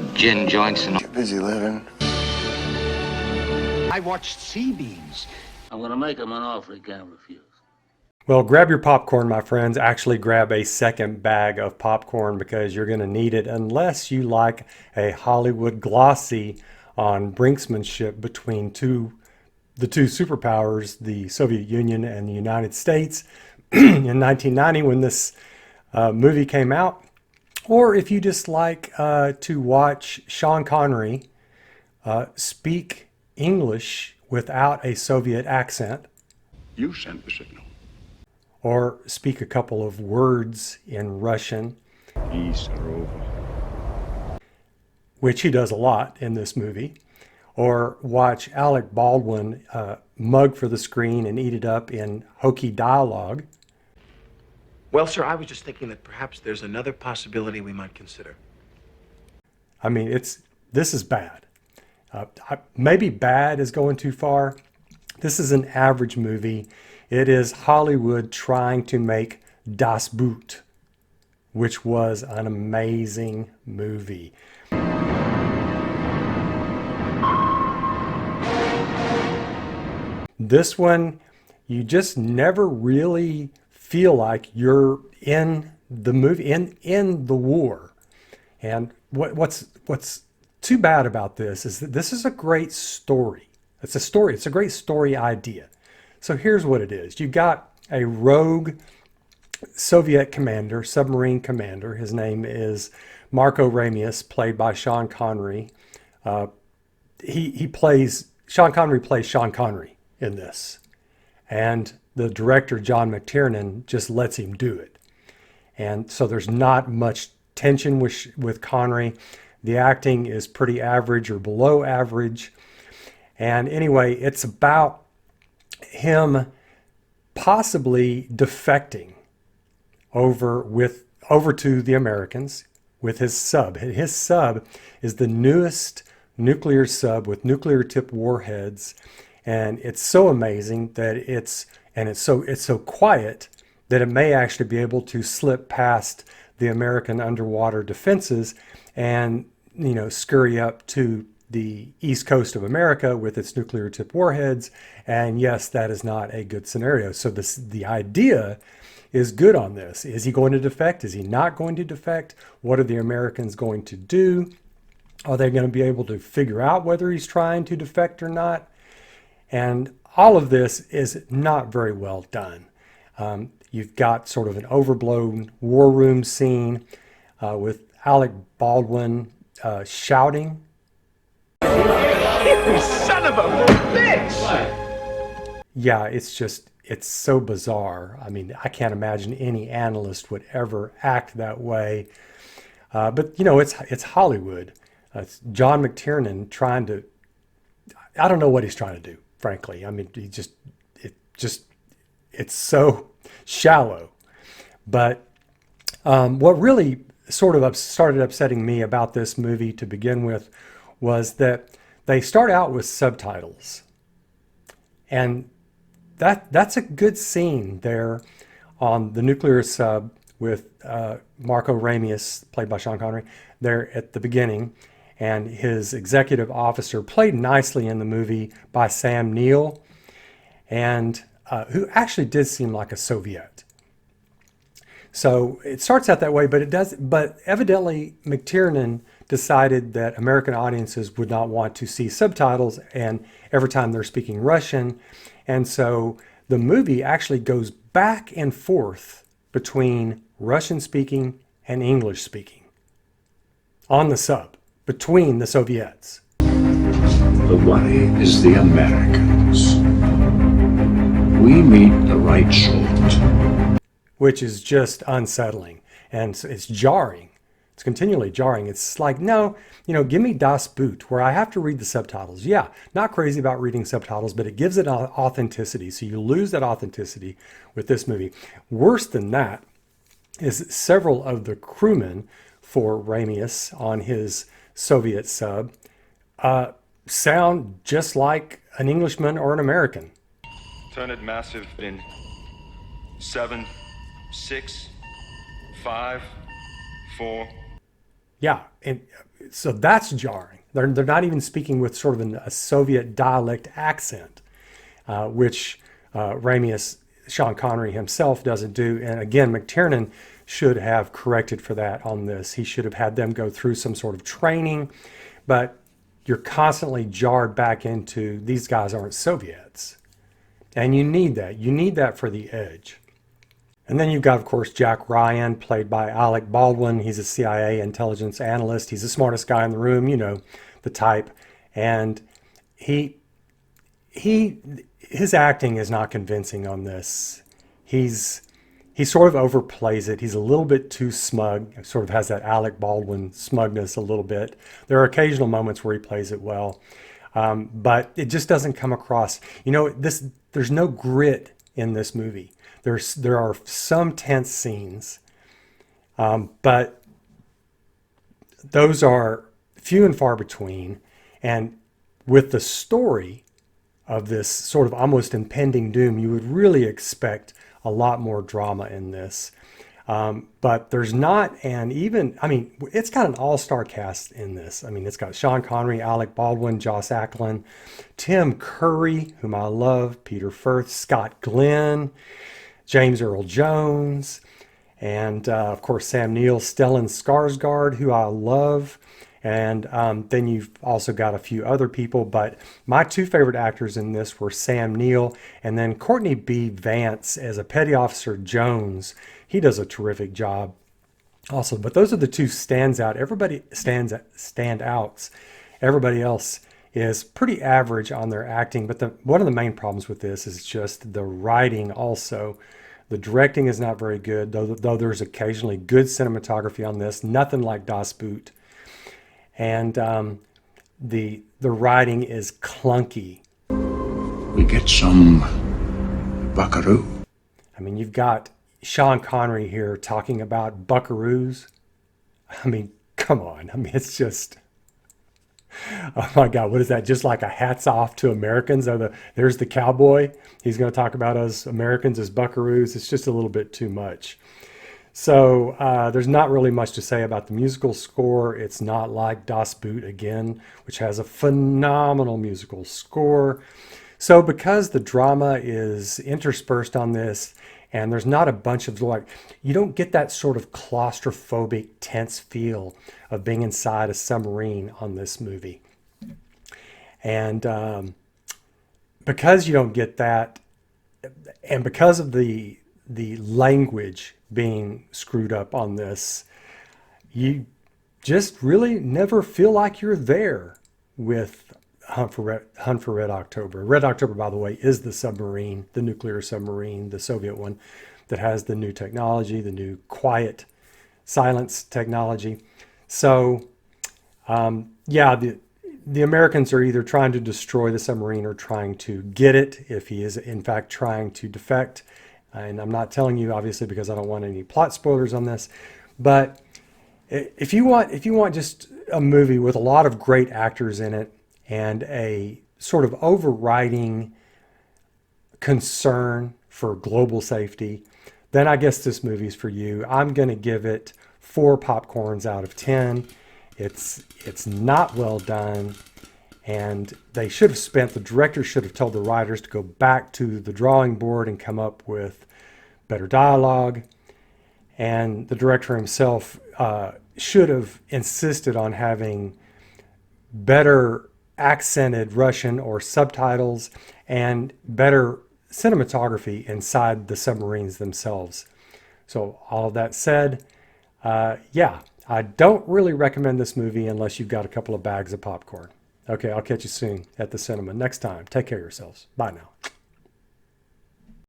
with gin joints and all. You're busy living. I watched sea beams. I'm going to make him an offer he can't refuse. Well, grab your popcorn, my friends. Actually, grab a second bag of popcorn because you're going to need it unless you like a Hollywood glossy on brinksmanship between the two superpowers, the Soviet Union and the United States in 1990 when this movie came out. Or if you just like to watch Sean Connery speak English without a Soviet accent. You sent the signal. Or speak a couple of words in Russian, which he does a lot in this movie. Or watch Alec Baldwin mug for the screen and eat it up in hokey dialogue. Well, sir, I was just thinking that perhaps there's another possibility we might consider. I mean, this is bad. Maybe bad is going too far. This is an average movie. It is Hollywood trying to make Das Boot, which was an amazing movie. This one, you just never really feel like you're in the movie, in the war. And what's too bad about this is that this is a great story. It's a great story idea. So here's what it is. You got a rogue Soviet commander, submarine commander. His name is Marco Ramius, played by Sean Connery. Sean Connery plays Sean Connery in this. And the director, John McTiernan, just lets him do it. And so there's not much tension with Connery. The acting is pretty average or below average. And anyway, it's about him possibly defecting over to the Americans with his sub. His sub is the newest nuclear sub with nuclear tipped warheads, and it's so amazing that it's so quiet that it may actually be able to slip past the American underwater defenses and scurry up to the east coast of America with its nuclear tipped warheads. And yes, that is not a good scenario. So the idea is good on this. Is he going to defect? Is he not going to defect? What are the Americans going to do? Are they going to be able to figure out whether he's trying to defect or not? And all of this is not very well done. You've got sort of an overblown war room scene with Alec Baldwin shouting. You son of a bitch! Yeah, it's so bizarre. I mean, I can't imagine any analyst would ever act that way. But it's Hollywood. It's John McTiernan trying to, I don't know what he's trying to do, frankly. I mean, it's so shallow. But what really sort of started upsetting me about this movie to begin with was that they start out with subtitles. And that's a good scene there on the nuclear sub with Marco Ramius, played by Sean Connery, there at the beginning. And his executive officer, played nicely in the movie by Sam Neill, and who actually did seem like a Soviet. So it starts out that way, but evidently McTiernan decided that American audiences would not want to see subtitles and every time they're speaking Russian. And so the movie actually goes back and forth between Russian speaking and English speaking on the sub between the Soviets. The worry is the Americans. We meet the right sort. Which is just unsettling, and it's jarring. It's continually jarring. It's like, no, give me Das Boot, where I have to read the subtitles. Yeah, not crazy about reading subtitles, but it gives it authenticity. So you lose that authenticity with this movie. Worse than that is several of the crewmen for Ramius on his Soviet sub sound just like an Englishman or an American. Turn it massive in 7, 6, 5, 4. Yeah, and so that's jarring. They're not even speaking with sort of a Soviet dialect accent, which Sean Connery himself doesn't do. And again, McTiernan should have corrected for that on this. He should have had them go through some sort of training, but you're constantly jarred back into these guys aren't Soviets. And you need that. You need that for the edge. And then you've got, of course, Jack Ryan, played by Alec Baldwin. He's a CIA intelligence analyst. He's the smartest guy in the room, you know, the type. And his acting is not convincing on this. He sort of overplays it. He's a little bit too smug. Sort of has that Alec Baldwin smugness a little bit. There are occasional moments where he plays it well, but it just doesn't come across. You know, there's no grit in this movie. There are some tense scenes, but those are few and far between. And with the story of this sort of almost impending doom, you would really expect a lot more drama in this. But there's not, and even, I mean, it's got an all-star cast in this. I mean, it's got Sean Connery, Alec Baldwin, Joss Ackland, Tim Curry, whom I love, Peter Firth, Scott Glenn, James Earl Jones, and of course Sam Neill, Stellan Skarsgård, who I love. And then you've also got a few other people, but my two favorite actors in this were Sam Neill and then Courtney B. Vance as a Petty Officer Jones. He does a terrific job also, but those are the two standouts. Everybody else is pretty average on their acting, but one of the main problems with this is just the writing also. The directing is not very good, though there's occasionally good cinematography on this, nothing like Das Boot. And the writing is clunky. We get some buckaroo. I mean, you've got Sean Connery here talking about buckaroos. I mean, come on. I mean, it's just, oh my God, what is that? Just like a hats off to Americans? There's the cowboy. He's going to talk about us Americans as buckaroos. It's just a little bit too much. So there's not really much to say about the musical score. It's not like Das Boot again, which has a phenomenal musical score. So because the drama is interspersed on this, and there's not a bunch of you don't get that sort of claustrophobic, tense feel of being inside a submarine on this movie. And because you don't get that, and because of the language being screwed up on this, you just really never feel like you're there with Hunt for Red October. Red October, by the way, is the submarine, the nuclear submarine, the Soviet one, that has the new technology, the new quiet silence technology. So, yeah, the Americans are either trying to destroy the submarine or trying to get it, if he is in fact trying to defect. And I'm not telling you, obviously, because I don't want any plot spoilers on this. But if you want just a movie with a lot of great actors in it and a sort of overriding concern for global safety, then I guess this movie's for you. I'm going to give it 4 popcorns out of 10. It's not well done. And the director should have told the writers to go back to the drawing board and come up with better dialogue. And the director himself should have insisted on having better accented Russian or subtitles and better cinematography inside the submarines themselves. So all of that said, yeah, I don't really recommend this movie unless you've got a couple of bags of popcorn. Okay, I'll catch you soon at the cinema next time. Take care of yourselves. Bye now.